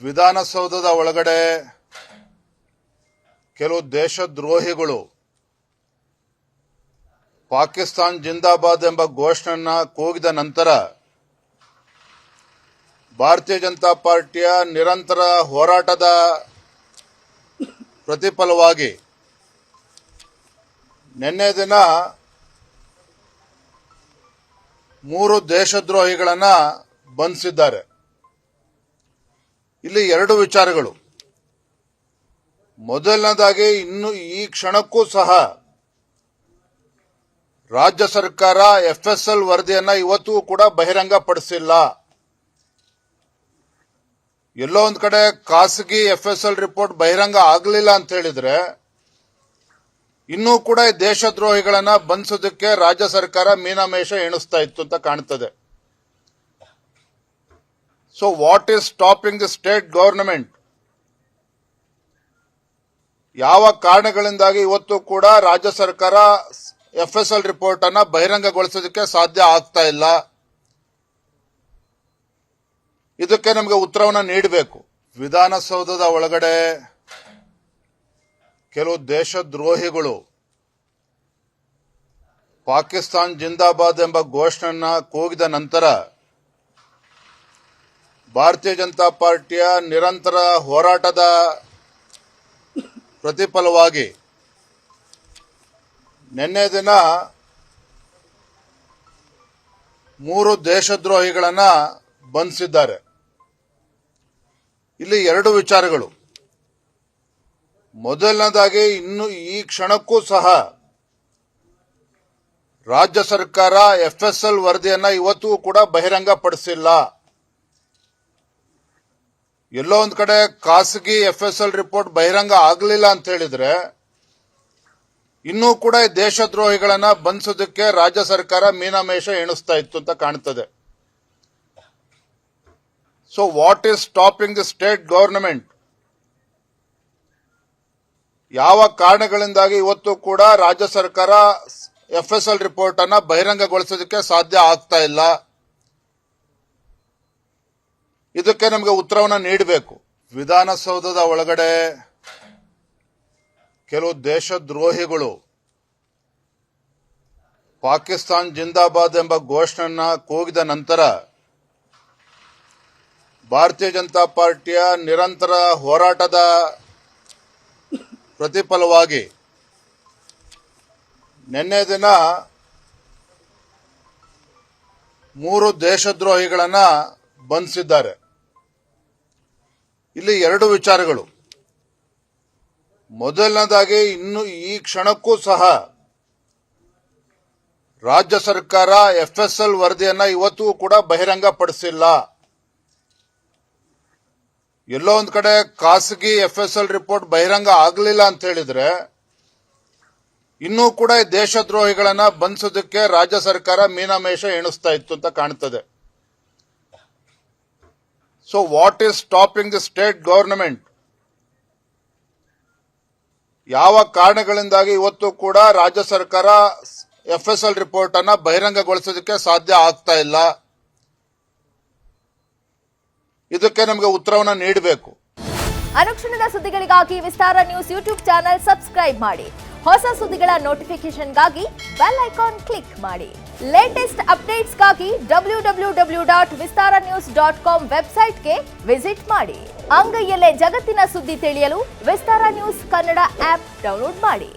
ವಿಧಾನಸೌಧದ ಒಳಗಡೆ ಕೆಲವು ದೇಶದ್ರೋಹಿಗಳು ಪಾಕಿಸ್ತಾನ್ ಜಿಂದಾಬಾದ್ ಎಂಬ ಘೋಷಣೆಯನ್ನ ಕೂಗಿದ ನಂತರ ಭಾರತೀಯ ಜನತಾ ಪಾರ್ಟಿಯ ನಿರಂತರ ಹೋರಾಟದ ಪ್ರತಿಫಲವಾಗಿ ನಿನ್ನೆ ದಿನ 3 ದೇಶದ್ರೋಹಿಗಳನ್ನು ಬಂಧಿಸಿದ್ದಾರೆ. ಇಲ್ಲಿ 2 ವಿಚಾರಗಳು. ಮೊದಲನೇದಾಗಿ ಇನ್ನು ಈ ಕ್ಷಣಕ್ಕೂ ಸಹ ರಾಜ್ಯ ಸರ್ಕಾರ ಎಫ್ಎಸ್ಎಲ್ ವರದಿಯನ್ನ ಇವತ್ತಿಗೂ ಕೂಡ ಬಹಿರಂಗಪಡಿಸಿಲ್ಲ. ಎಲ್ಲೋ ಒಂದು ಕಡೆ ಖಾಸಗಿ ಎಫ್ಎಸ್ಎಲ್ ರಿಪೋರ್ಟ್ ಬಹಿರಂಗ ಆಗಲಿಲ್ಲ ಅಂತ ಹೇಳಿದ್ರೆ ಇನ್ನೂ ಕೂಡ ದೇಶದ್ರೋಹಿಗಳನ್ನ ಬಂಧಿಸೋದಕ್ಕೆ ರಾಜ್ಯ ಸರ್ಕಾರ ಮೀನಾಮೇಷ ಎಣಿಸ್ತಾ ಇತ್ತು ಅಂತ ಕಾಣ್ತದೆ. So what is stopping the state government? ಯಾವ ಕಾರಣಗಳಿಂದಾಗಿ ಇವತ್ತು ಕೂಡ ರಾಜ್ಯ ಸರ್ಕಾರ ಎಫ್ಎಸ್ಎಲ್ ರಿಪೋರ್ಟ್ ಅನ್ನ ಬಹಿರಂಗಗೊಳಿಸೋದಕ್ಕೆ ಸಾಧ್ಯ ಆಗ್ತಾ ಇಲ್ಲ? ಇದಕ್ಕೆ ನಮಗೆ ಉತ್ತರವನ್ನು ನೀಡಬೇಕು. ವಿಧಾನಸೌಧದ ಒಳಗಡೆ ಕೆಲವು ದೇಶದ್ರೋಹಿಗಳು ಪಾಕಿಸ್ತಾನ್ ಜಿಂದಾಬಾದ್ ಎಂಬ ಘೋಷಣೆಯನ್ನ ಕೂಗಿದ ನಂತರ ಭಾರತೀಯ ಜನತಾ ಪಾರ್ಟಿಯ ನಿರಂತರ ಹೋರಾಟದ ಪ್ರತಿಫಲವಾಗಿ ನಿನ್ನೆ ದಿನ 3 ದೇಶದ್ರೋಹಿಗಳನ್ನ ಬಂಧಿಸಿದ್ದಾರೆ. ಇಲ್ಲಿ 2 ವಿಚಾರಗಳು. ಮೊದಲನೇದಾಗಿ ಇನ್ನು ಈ ಕ್ಷಣಕ್ಕೂ ಸಹ ರಾಜ್ಯ ಸರ್ಕಾರ ಎಫ್ಎಸ್ಎಲ್ ವರದಿಯನ್ನ ಇವತ್ತಿಗೂ ಕೂಡ ಬಹಿರಂಗಪಡಿಸಿಲ್ಲ. ಎಲ್ಲೋ ಒಂದು ಕಡೆ ಖಾಸಗಿ ಎಫ್ಎಸ್ಎಲ್ ರಿಪೋರ್ಟ್ ಬಹಿರಂಗ ಆಗಲಿಲ್ಲ ಅಂತ ಹೇಳಿದ್ರೆ ಇನ್ನೂ ಕೂಡ ದೇಶದ್ರೋಹಿಗಳನ್ನ ಬಂಧಿಸೋದಕ್ಕೆ ರಾಜ್ಯ ಸರ್ಕಾರ ಮೀನಾಮೇಷ ಎಣಿಸ್ತಾ ಇತ್ತು ಅಂತ ಕಾಣ್ತದೆ. So what is stopping the state government? ಯಾವ ಕಾರಣಗಳಿಂದಾಗಿ ಇವತ್ತು ಕೂಡ ರಾಜ್ಯ ಸರ್ಕಾರ ಎಫ್ಎಸ್ಎಲ್ ರಿಪೋರ್ಟ್ ಅನ್ನ ಬಹಿರಂಗಗೊಳಿಸೋದಕ್ಕೆ ಸಾಧ್ಯ ಆಗ್ತಾ ಇಲ್ಲ? ಇದಕ್ಕೆ ನಮಗೆ ಉತ್ತರವನ್ನು ನೀಡಬೇಕು. ವಿಧಾನಸೌಧದ ಒಳಗಡೆ ಕೆಲವು ದೇಶದ್ರೋಹಿಗಳು ಪಾಕಿಸ್ತಾನ್ ಜಿಂದಾಬಾದ್ ಎಂಬ ಘೋಷಣೆಯನ್ನ ಕೂಗಿದ ನಂತರ ಭಾರತೀಯ ಜನತಾ ಪಾರ್ಟಿಯ ನಿರಂತರ ಹೋರಾಟದ ಪ್ರತಿಫಲವಾಗಿ ನಿನ್ನೆ ದಿನ 3 ದೇಶದ್ರೋಹಿಗಳನ್ನ ಬಂಧಿಸಿದ್ದಾರೆ. ಇಲ್ಲಿ 2 ವಿಚಾರಗಳು. ಮೊದಲನೇದಾಗಿ ಇನ್ನು ಈ ಕ್ಷಣಕ್ಕೂ ಸಹ ರಾಜ್ಯ ಸರ್ಕಾರ ಎಫ್ಎಸ್ಎಲ್ ವರದಿಯನ್ನ ಇವತ್ತಿಗೂ ಕೂಡ ಬಹಿರಂಗಪಡಿಸಿಲ್ಲ. ಎಲ್ಲೋ ಒಂದು ಕಡೆ ಖಾಸಗಿ ಎಫ್ಎಸ್ಎಲ್ ರಿಪೋರ್ಟ್ ಬಹಿರಂಗ ಆಗಲಿಲ್ಲ ಅಂತ ಹೇಳಿದ್ರೆ ಇನ್ನೂ ಕೂಡ ದೇಶದ್ರೋಹಿಗಳನ್ನ ಬಂಧಿಸೋದಕ್ಕೆ ರಾಜ್ಯ ಸರ್ಕಾರ ಮೀನಾಮೇಷ ಎಣಿಸ್ತಾ ಇತ್ತು ಅಂತ ಕಾಣ್ತದೆ. So what is stopping the state government? ಯಾವ ಕಾರಣಗಳಿಂದಾಗಿ ಇವತ್ತು ಕೂಡ ರಾಜ್ಯ ಸರ್ಕಾರ ಎಫ್ಎಸ್ಎಲ್ ರಿಪೋರ್ಟ್ ಅನ್ನ ಬಹಿರಂಗಗೊಳಿಸೋದಕ್ಕೆ ಸಾಧ್ಯ ಆಗ್ತಾ ಇಲ್ಲ? ಇದಕ್ಕೆ ನಮಗೆ ಉತ್ತರವನ್ನು ನೀಡಬೇಕು. ಅನುಕ್ಷಣದ ಸುದ್ದಿಗಳಿಗಾಗಿ ವಿಸ್ತಾರ ನ್ಯೂಸ್ ಯೂಟ್ಯೂಬ್ ಚಾನೆಲ್ ಸಬ್ಸ್ಕ್ರೈಬ್ ಮಾಡಿ. ಹೊಸ ಸುದ್ದಿಗಳ ನೋಟಿಫಿಕೇಶನ್ಗಾಗಿ ಬೆಲ್ ಐಕಾನ್ ಕ್ಲಿಕ್ ಮಾಡಿ. ಲೇಟೆಸ್ಟ್ ಅಪ್ಡೇಟ್ಸ್ಗಾಗಿ www.vistaranews.com ವೆಬ್ಸೈಟ್ಗೆ ವಿಸಿಟ್ ಮಾಡಿ. ಅಂಗೈಯಲ್ಲೇ ಜಗತ್ತಿನ ಸುದ್ದಿ ತಿಳಿಯಲು ವಿಸ್ತಾರ ನ್ಯೂಸ್ ಕನ್ನಡ ಆಪ್ ಡೌನ್ಲೋಡ್ ಮಾಡಿ.